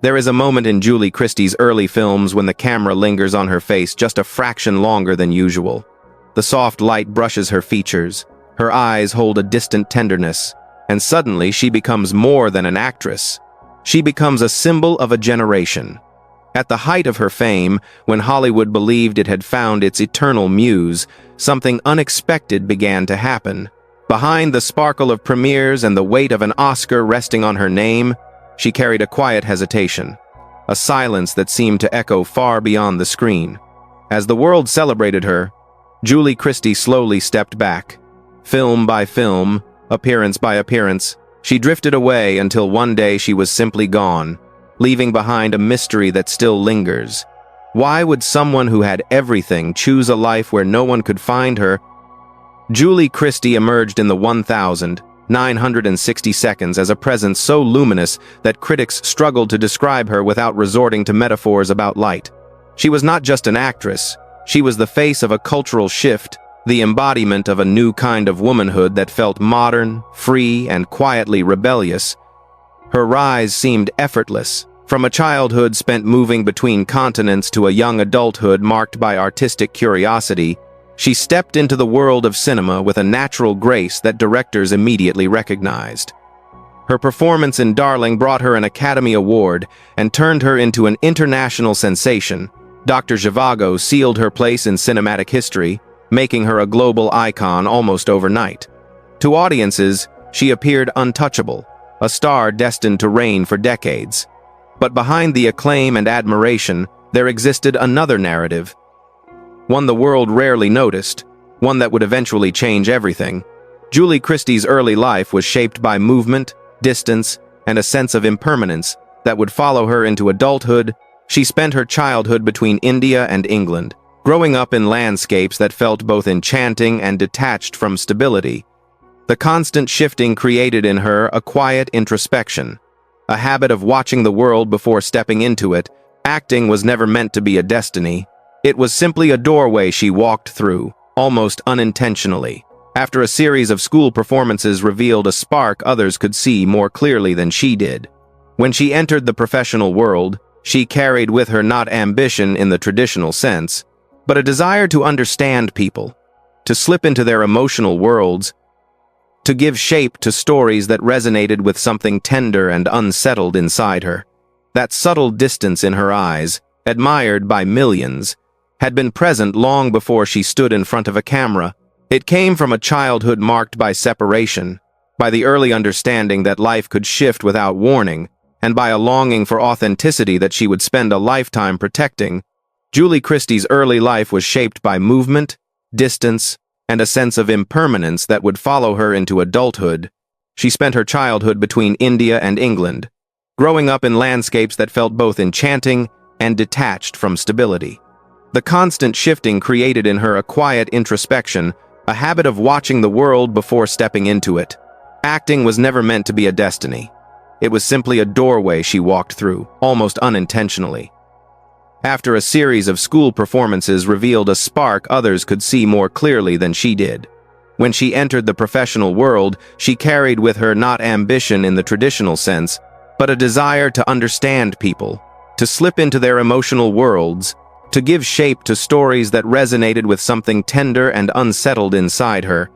There is a moment in Julie Christie's early films when the camera lingers on her face just a fraction longer than usual. The soft light brushes her features, her eyes hold a distant tenderness, and suddenly she becomes more than an actress. She becomes a symbol of a generation. At the height of her fame, when Hollywood believed it had found its eternal muse, something unexpected began to happen. Behind the sparkle of premieres and the weight of an Oscar resting on her name, she carried a quiet hesitation, a silence that seemed to echo far beyond the screen. As the world celebrated her, Julie Christie slowly stepped back. Film by film, appearance by appearance, she drifted away until one day she was simply gone, leaving behind a mystery that still lingers. Why would someone who had everything choose a life where no one could find her? Julie Christie emerged in the 1,960 seconds as a presence so luminous that critics struggled to describe her without resorting to metaphors about light. She was not just an actress, she was the face of a cultural shift, the embodiment of a new kind of womanhood that felt modern, free, and quietly rebellious. Her rise seemed effortless, from a childhood spent moving between continents to a young adulthood marked by artistic curiosity. She stepped into the world of cinema with a natural grace that directors immediately recognized. Her performance in Darling brought her an Academy Award and turned her into an international sensation. Dr. Zhivago sealed her place in cinematic history, making her a global icon almost overnight. To audiences, she appeared untouchable, a star destined to reign for decades. But behind the acclaim and admiration, there existed another narrative, one the world rarely noticed, one that would eventually change everything. Julie Christie's early life was shaped by movement, distance, and a sense of impermanence that would follow her into adulthood. She spent her childhood between India and England, growing up in landscapes that felt both enchanting and detached from stability. The constant shifting created in her a quiet introspection, a habit of watching the world before stepping into it. Acting was never meant to be a destiny. It was simply a doorway she walked through, almost unintentionally. After a series of school performances revealed a spark others could see more clearly than she did. When she entered the professional world, she carried with her not ambition in the traditional sense, but a desire to understand people, to slip into their emotional worlds, to give shape to stories that resonated with something tender and unsettled inside her. That subtle distance in her eyes, admired by millions, had been present long before she stood in front of a camera. It came from a childhood marked by separation, by the early understanding that life could shift without warning, and by a longing for authenticity that she would spend a lifetime protecting. Julie Christie's early life was shaped by movement, distance, and a sense of impermanence that would follow her into adulthood. She spent her childhood between India and England, growing up in landscapes that felt both enchanting and detached from stability. The constant shifting created in her a quiet introspection, a habit of watching the world before stepping into it. Acting was never meant to be a destiny. It was simply a doorway she walked through, almost unintentionally. After a series of school performances revealed a spark others could see more clearly than she did. When she entered the professional world, she carried with her not ambition in the traditional sense, but a desire to understand people, to slip into their emotional worlds, to give shape to stories that resonated with something tender and unsettled inside her.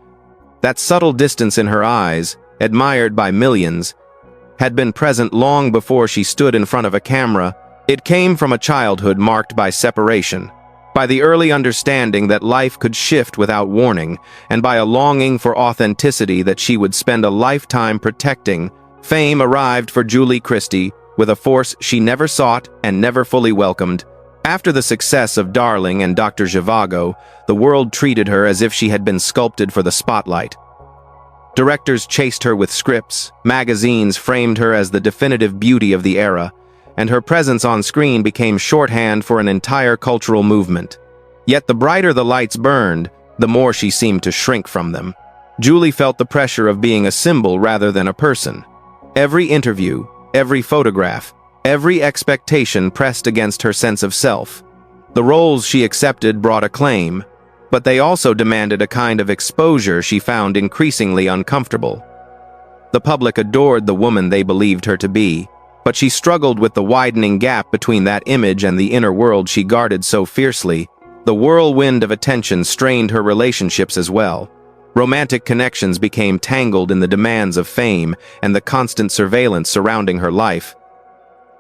That subtle distance in her eyes, admired by millions, had been present long before she stood in front of a camera. It came from a childhood marked by separation, by the early understanding that life could shift without warning, and by a longing for authenticity that she would spend a lifetime protecting. Fame arrived for Julie Christie with a force she never sought and never fully welcomed. After the success of Darling and Dr. Zhivago, the world treated her as if she had been sculpted for the spotlight. Directors chased her with scripts, magazines framed her as the definitive beauty of the era, and her presence on screen became shorthand for an entire cultural movement. Yet the brighter the lights burned, the more she seemed to shrink from them. Julie felt the pressure of being a symbol rather than a person. Every interview, every photograph, every expectation pressed against her sense of self. The roles she accepted brought acclaim, but they also demanded a kind of exposure she found increasingly uncomfortable. The public adored the woman they believed her to be, but she struggled with the widening gap between that image and the inner world she guarded so fiercely. The whirlwind of attention strained her relationships as well. Romantic connections became tangled in the demands of fame and the constant surveillance surrounding her life.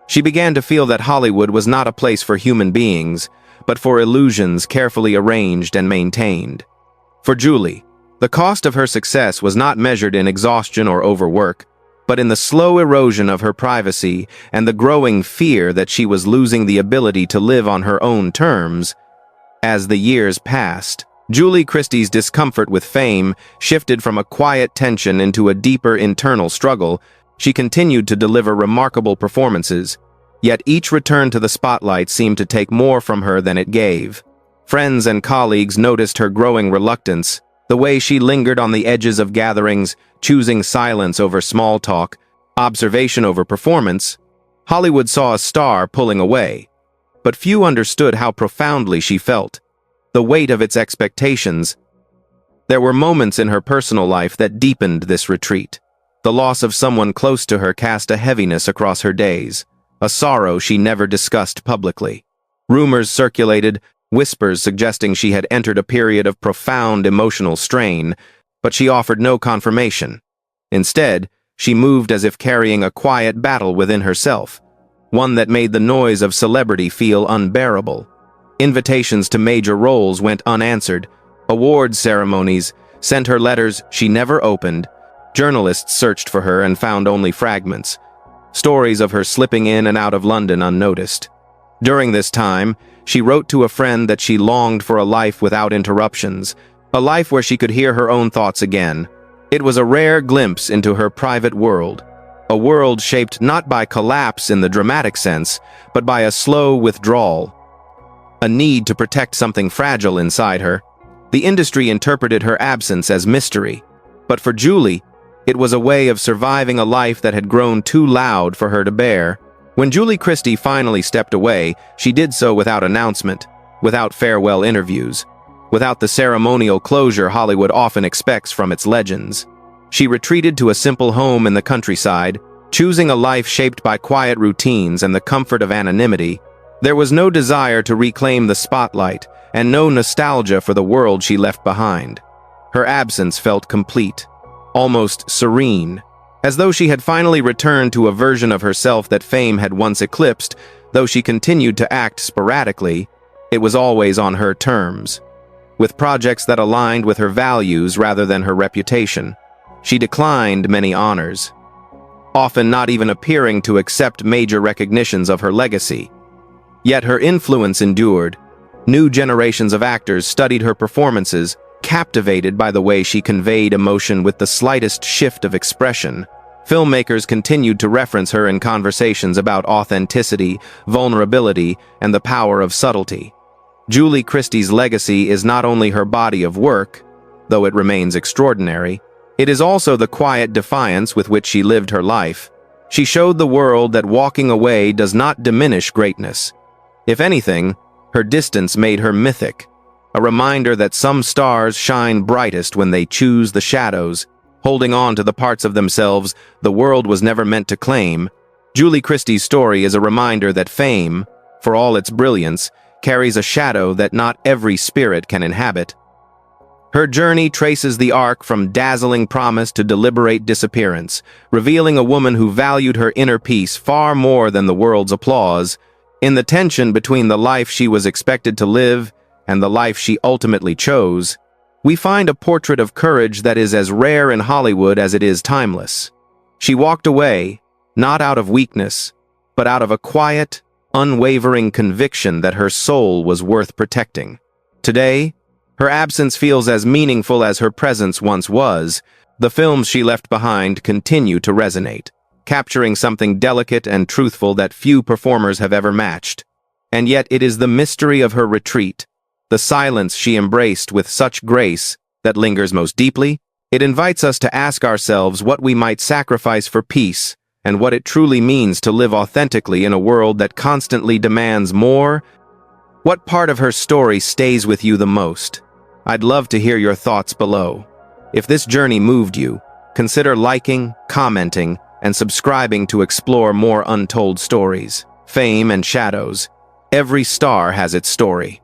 She began to feel that Hollywood was not a place for human beings, but for illusions carefully arranged and maintained. For Julie, the cost of her success was not measured in exhaustion or overwork, but in the slow erosion of her privacy and the growing fear that she was losing the ability to live on her own terms. As the years passed, Julie Christie's discomfort with fame shifted from a quiet tension into a deeper internal struggle. She continued to deliver remarkable performances, yet each return to the spotlight seemed to take more from her than it gave. Friends and colleagues noticed her growing reluctance, the way she lingered on the edges of gatherings, choosing silence over small talk, observation over performance. Hollywood saw a star pulling away, but few understood how profoundly she felt, the weight of its expectations. There were moments in her personal life that deepened this retreat. The loss of someone close to her cast a heaviness across her days, a sorrow she never discussed publicly. Rumors circulated, whispers suggesting she had entered a period of profound emotional strain, but she offered no confirmation. Instead, she moved as if carrying a quiet battle within herself, one that made the noise of celebrity feel unbearable. Invitations to major roles went unanswered. Awards ceremonies sent her letters she never opened. Journalists searched for her and found only fragments, stories of her slipping in and out of London unnoticed. During this time, she wrote to a friend that she longed for a life without interruptions, a life where she could hear her own thoughts again. It was a rare glimpse into her private world, a world shaped not by collapse in the dramatic sense, but by a slow withdrawal, a need to protect something fragile inside her. The industry interpreted her absence as mystery, but for Julie, it was a way of surviving a life that had grown too loud for her to bear. When Julie Christie finally stepped away, she did so without announcement, without farewell interviews, without the ceremonial closure Hollywood often expects from its legends. She retreated to a simple home in the countryside, choosing a life shaped by quiet routines and the comfort of anonymity. There was no desire to reclaim the spotlight, and no nostalgia for the world she left behind. Her absence felt complete, almost serene, as though she had finally returned to a version of herself that fame had once eclipsed. Though she continued to act sporadically, it was always on her terms, with projects that aligned with her values rather than her reputation. She declined many honors, often not even appearing to accept major recognitions of her legacy. Yet her influence endured. New generations of actors studied her performances, captivated by the way she conveyed emotion with the slightest shift of expression. Filmmakers continued to reference her in conversations about authenticity, vulnerability, and the power of subtlety. Julie Christie's legacy is not only her body of work, though it remains extraordinary, it is also the quiet defiance with which she lived her life. She showed the world that walking away does not diminish greatness. If anything, her distance made her mythic, a reminder that some stars shine brightest when they choose the shadows, holding on to the parts of themselves the world was never meant to claim. Julie Christie's story is a reminder that fame, for all its brilliance, carries a shadow that not every spirit can inhabit. Her journey traces the arc from dazzling promise to deliberate disappearance, revealing a woman who valued her inner peace far more than the world's applause. In the tension between the life she was expected to live and the life she ultimately chose, we find a portrait of courage that is as rare in Hollywood as it is timeless. She walked away, not out of weakness, but out of a quiet, unwavering conviction that her soul was worth protecting. Today, her absence feels as meaningful as her presence once was. The films she left behind continue to resonate, capturing something delicate and truthful that few performers have ever matched. And yet it is the mystery of her retreat, the silence she embraced with such grace, that lingers most deeply. It invites us to ask ourselves what we might sacrifice for peace, and what it truly means to live authentically in a world that constantly demands more. What part of her story stays with you the most? I'd love to hear your thoughts below. If this journey moved you, consider liking, commenting, and subscribing to explore more untold stories. Fame and shadows. Every star has its story.